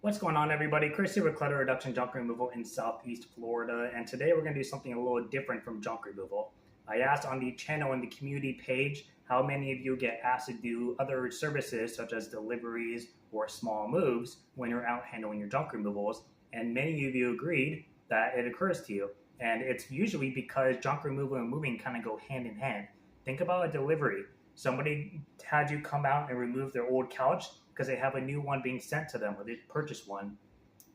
What's going on, everybody? Chris here with Clutter Reduction Junk Removal in Southeast Florida, and today we're going to do something a little different from junk removal. I asked on the channel and the community page how many of you get asked to do other services such as deliveries or small moves when you're out handling your junk removals, and many of you agreed that it occurs to you. And it's usually because junk removal and moving kind of go hand in hand. Think about a delivery. Somebody had you come out and remove their old couch because they have a new one being sent to them or they purchased one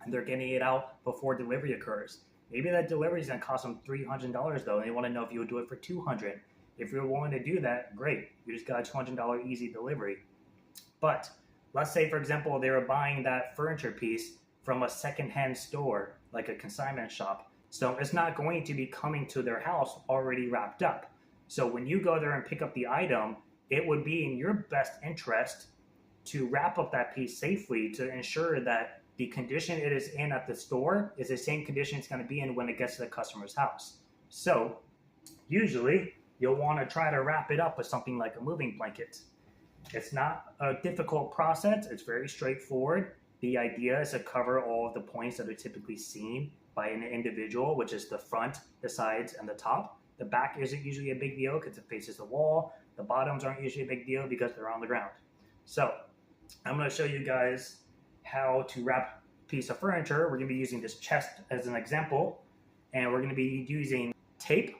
and they're getting it out before delivery occurs. Maybe that delivery is going to cost them $300 though, and they want to know if you would do it for $200. If you're willing to do that, great. You just got a $200 easy delivery. But let's say, for example, they were buying that furniture piece from a secondhand store, like a consignment shop. So it's not going to be coming to their house already wrapped up. So when you go there and pick up the item, it would be in your best interest to wrap up that piece safely to ensure that the condition it is in at the store is the same condition it's going to be in when it gets to the customer's house. So usually you'll want to try to wrap it up with something like a moving blanket. It's not a difficult process. It's very straightforward. The idea is to cover all of the points that are typically seen by an individual, which is the front, the sides, and the top. The back isn't usually a big deal because it faces the wall. The bottoms aren't usually a big deal because they're on the ground. So I'm going to show you guys how to wrap a piece of furniture. We're going to be using this chest as an example, and we're going to be using tape,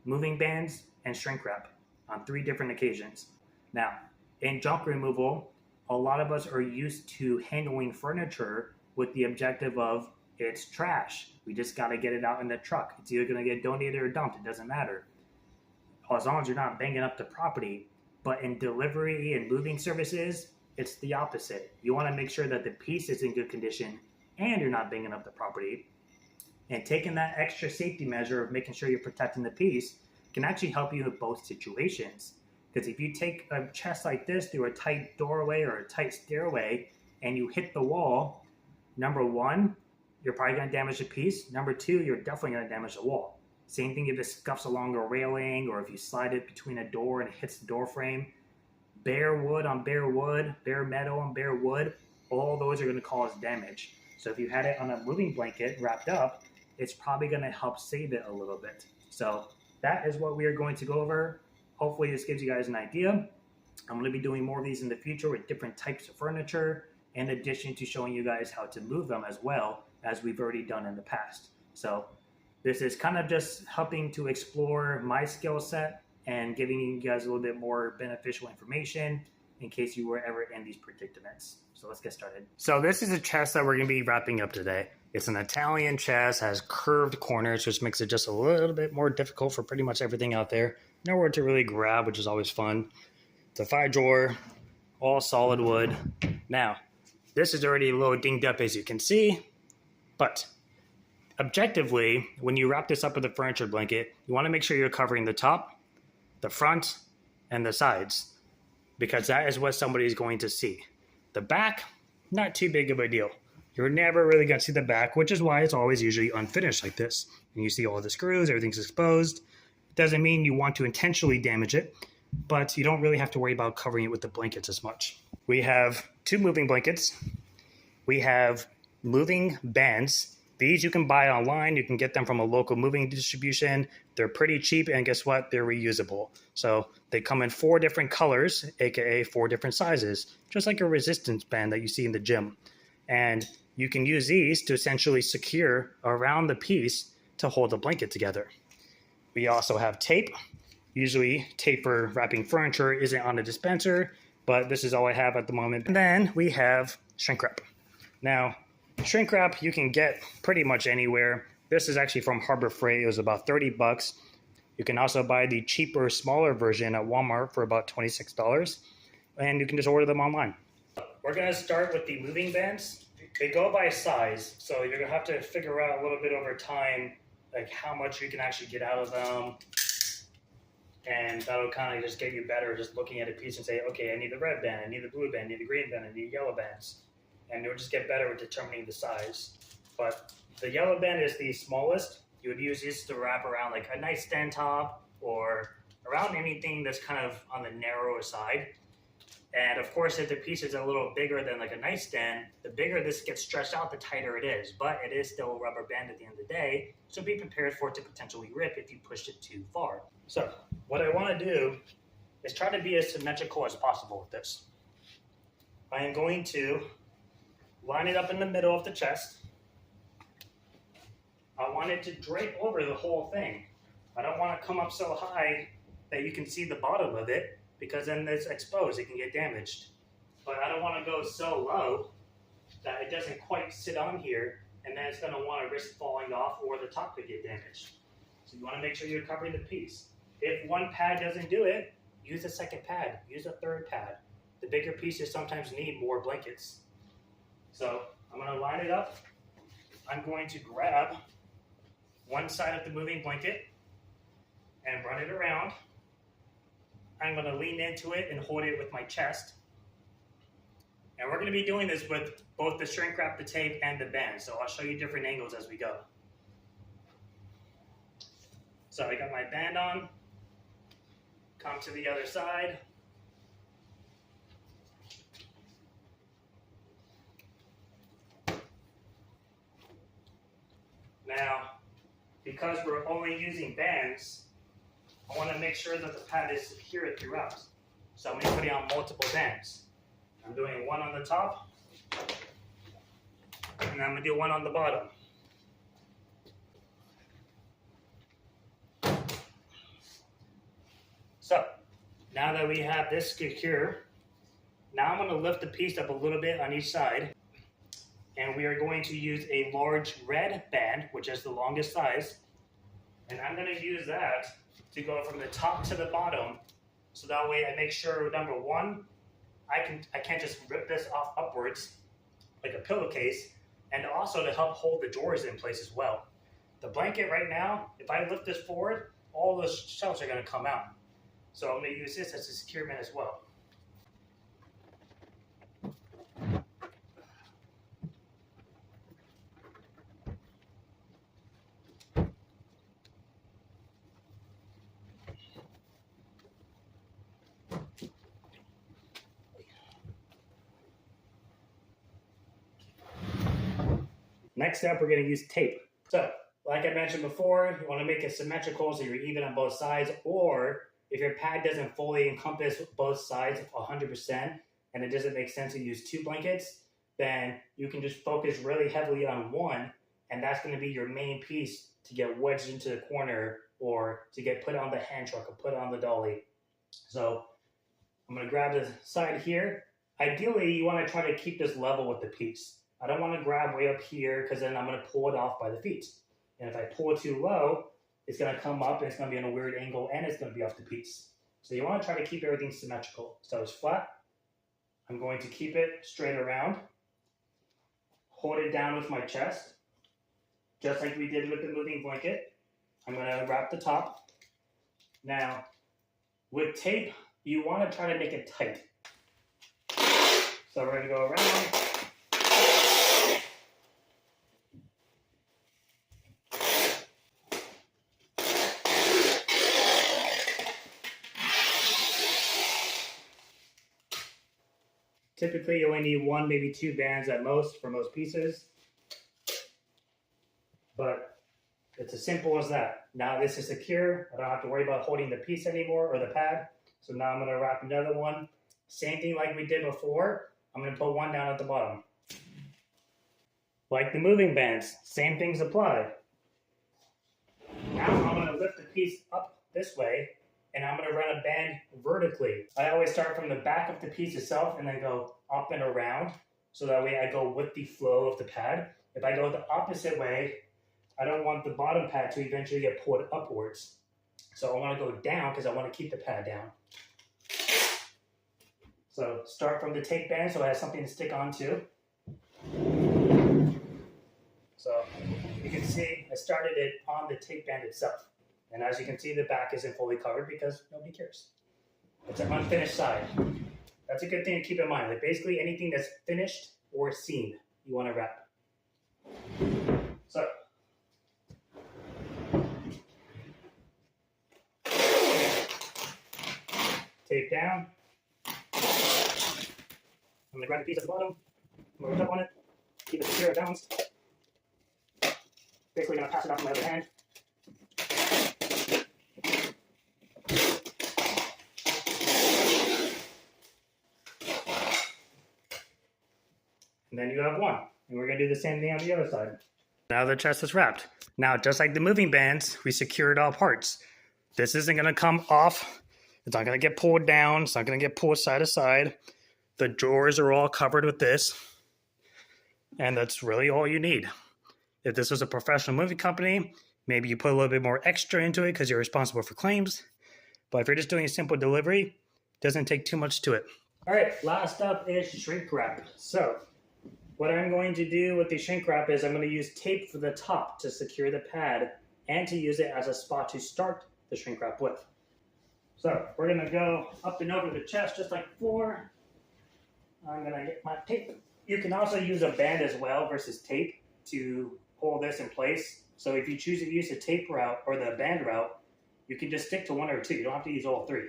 moving bands, and shrink wrap on 3 different occasions. Now, in junk removal, a lot of us are used to handling furniture with the objective of it's trash. We just got to get it out in the truck. It's either going to get donated or dumped. It doesn't matter. As long as you're not banging up the property. But in delivery and moving services, it's the opposite. You want to make sure that the piece is in good condition and you're not banging up the property. And taking that extra safety measure of making sure you're protecting the piece can actually help you in both situations. Because if you take a chest like this through a tight doorway or a tight stairway and you hit the wall, number 1, you're probably going to damage the piece. Number 2, you're definitely going to damage the wall. Same thing if it scuffs along a railing or if you slide it between a door and it hits the door frame. Bare wood on bare wood, bare metal on bare wood, all those are going to cause damage. So if you had it on a moving blanket wrapped up, it's probably going to help save it a little bit. So that is what we are going to go over. Hopefully this gives you guys an idea. I'm going to be doing more of these in the future with different types of furniture, in addition to showing you guys how to move them as well as we've already done in the past. So this is kind of just helping to explore my skill set and giving you guys a little bit more beneficial information in case you were ever in these predicaments. So let's get started. So this is a chest that we're going to be wrapping up today. It's an Italian chest, has curved corners, which makes it just a little bit more difficult for pretty much everything out there. Nowhere to really grab, which is always fun. It's a 5-drawer, all solid wood. Now, this is already a little dinged up as you can see, but objectively, when you wrap this up with a furniture blanket, you want to make sure you're covering the top, the front, and the sides, because that is what somebody is going to see. The back, not too big of a deal. You're never really going to see the back, which is why it's always usually unfinished like this. And you see all the screws, everything's exposed. It doesn't mean you want to intentionally damage it, but you don't really have to worry about covering it with the blankets as much. We have 2 moving blankets. We have moving bands. These you can buy online. You can get them from a local moving distribution. They're pretty cheap, and guess what? They're reusable. So they come in 4 different colors, aka 4 different sizes, just like a resistance band that you see in the gym. And you can use these to essentially secure around the piece to hold the blanket together. We also have tape. Usually tape for wrapping furniture isn't on a dispenser, but this is all I have at the moment. And then we have shrink wrap. Now, shrink wrap you can get pretty much anywhere. This is actually from Harbor Freight. It was about $30. You can also buy the cheaper, smaller version at Walmart for about $26. And you can just order them online. We're going to start with the moving bands. They go by size, so you're going to have to figure out a little bit over time like how much you can actually get out of them. And that'll kind of just get you better just looking at a piece and say, okay, I need the red band, I need the blue band, I need the green band, I need yellow bands. And you'll just get better with determining the size. But the yellow band is the smallest. You would use this to wrap around like a nightstand top or around anything that's kind of on the narrower side. And of course, if the piece is a little bigger than like a nightstand, the bigger this gets stretched out, the tighter it is. But it is still a rubber band at the end of the day, so be prepared for it to potentially rip if you pushed it too far. So what I want to do is try to be as symmetrical as possible with this. I am going to line it up in the middle of the chest. I want it to drape over the whole thing. I don't want to come up so high that you can see the bottom of it, because then it's exposed, it can get damaged. But I don't want to go so low that it doesn't quite sit on here, and then it's going to want to risk falling off, or the top could get damaged. So you want to make sure you're covering the piece. If one pad doesn't do it, use a second pad, use a third pad. The bigger pieces sometimes need more blankets. So I'm going to line it up. I'm going to grab one side of the moving blanket and run it around. I'm going to lean into it and hold it with my chest. And we're going to be doing this with both the shrink wrap, the tape, and the band. So I'll show you different angles as we go. So I got my band on. Come to the other side. Now, because we're only using bands, I want to make sure that the pad is secure throughout. So I'm going to put it on multiple bands. I'm doing one on the top, and I'm going to do one on the bottom. So, now that we have this secure, now I'm going to lift the piece up a little bit on each side, and we are going to use a large red band, which is the longest size, and I'm going to use that to go from the top to the bottom, so that way I make sure, number one, I can't just rip this off upwards like a pillowcase, and also to help hold the drawers in place as well. The blanket right now, if I lift this forward, all the shelves are going to come out. So I'm going to use this as a securement as well. Next step, we're going to use tape. So, like I mentioned before, you want to make it symmetrical so you're even on both sides, or if your pad doesn't fully encompass both sides 100% and it doesn't make sense to use two blankets, then you can just focus really heavily on one, and that's going to be your main piece to get wedged into the corner or to get put on the hand truck or put on the dolly. So I'm going to grab the side here. Ideally, you want to try to keep this level with the piece. I don't want to grab way up here because then I'm going to pull it off by the feet. And if I pull too low, it's going to come up and it's going to be in a weird angle and it's going to be off the piece. So you want to try to keep everything symmetrical. So it's flat. I'm going to keep it straight around. Hold it down with my chest, just like we did with the moving blanket. I'm going to wrap the top. Now, with tape, you want to try to make it tight. So we're going to go around. Typically, you only need one, maybe two bands at most for most pieces. But it's as simple as that. Now this is secure. I don't have to worry about holding the piece anymore or the pad. So now I'm going to wrap another one. Same thing like we did before. I'm going to put one down at the bottom. Like the moving bands, same things apply. Now I'm going to lift the piece up this way, and I'm going to run a band vertically. I always start from the back of the piece itself and then go up and around, so that way I go with the flow of the pad. If I go the opposite way, I don't want the bottom pad to eventually get pulled upwards. So I want to go down because I want to keep the pad down. So start from the tape band so it has something to stick onto. So you can see I started it on the tape band itself. And as you can see, the back isn't fully covered because nobody cares. It's an unfinished side. That's a good thing to keep in mind. Like basically anything that's finished or seamed, you want to wrap. So tape down. I'm gonna grab a piece at the bottom, I'm gonna tap on it, keep it secure and balanced. Basically gonna pass it out to my other hand. And then you have one. And we're gonna do the same thing on the other side. Now the chest is wrapped. Now, just like the moving bands, we secured all parts. This isn't gonna come off. It's not gonna get pulled down. It's not gonna get pulled side to side. The drawers are all covered with this. And that's really all you need. If this was a professional moving company, maybe you put a little bit more extra into it because you're responsible for claims. But if you're just doing a simple delivery, it doesn't take too much to it. All right, last up is shrink wrap. So what I'm going to do with the shrink wrap is I'm going to use tape for the top to secure the pad and to use it as a spot to start the shrink wrap with. So we're going to go up and over the chest just like before. I'm going to get my tape. You can also use a band as well versus tape to hold this in place. So if you choose to use the tape route or the band route, you can just stick to one or two. You don't have to use all three.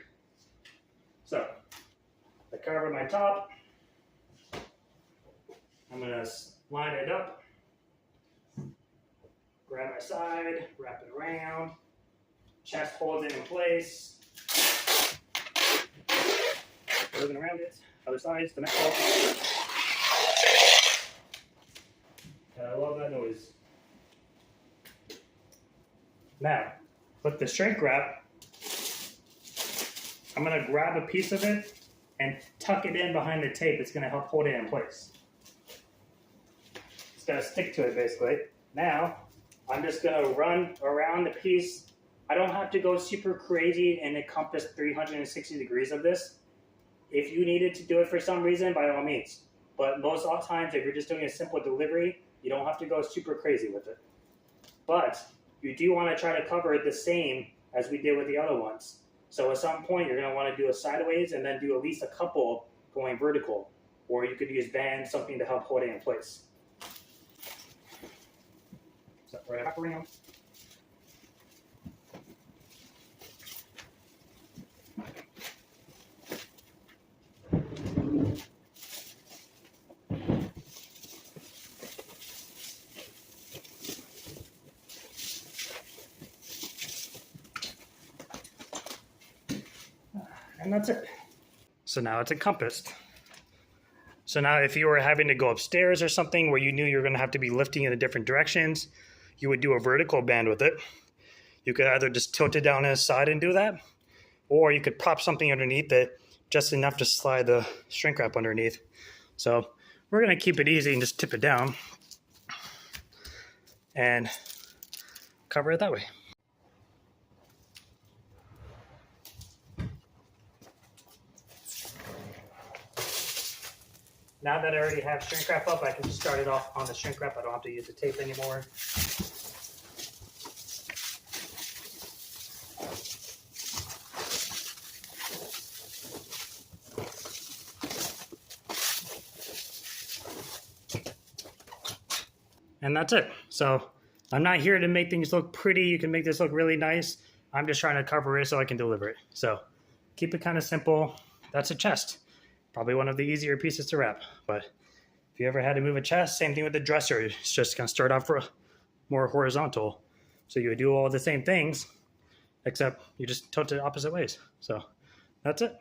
So I cover my top. I'm going to line it up, grab my side, wrap it around, chest holds it in place, moving around it, other sides, the metal. I love that noise. Now, with the shrink wrap, I'm going to grab a piece of it and tuck it in behind the tape. It's going to help hold it in place. It's going to stick to it basically. Now, I'm just going to run around the piece. I don't have to go super crazy and encompass 360 degrees of this. If you needed to do it for some reason, by all means. But most of the times, if you're just doing a simple delivery, you don't have to go super crazy with it. But you do want to try to cover it the same as we did with the other ones. So at some point, you're going to want to do a sideways and then do at least a couple going vertical. Or you could use bands, something to help hold it in place. So right back around. And that's it. So now it's encompassed. So now if you were having to go upstairs or something where you knew you were going to have to be lifting in the different directions, you would do a vertical band with it. You could either just tilt it down its side and do that, or you could prop something underneath it just enough to slide the shrink wrap underneath. So we're going to keep it easy and just tip it down and cover it that way. Now that I already have shrink wrap up, I can just start it off on the shrink wrap. I don't have to use the tape anymore. And that's it. So I'm not here to make things look pretty. You can make this look really nice. I'm just trying to cover it so I can deliver it. So keep it kind of simple. That's a chest. Probably one of the easier pieces to wrap. But if you ever had to move a chest, same thing with the dresser. It's just going to start off more horizontal. So you would do all the same things, except you just tilt it opposite ways. So that's it.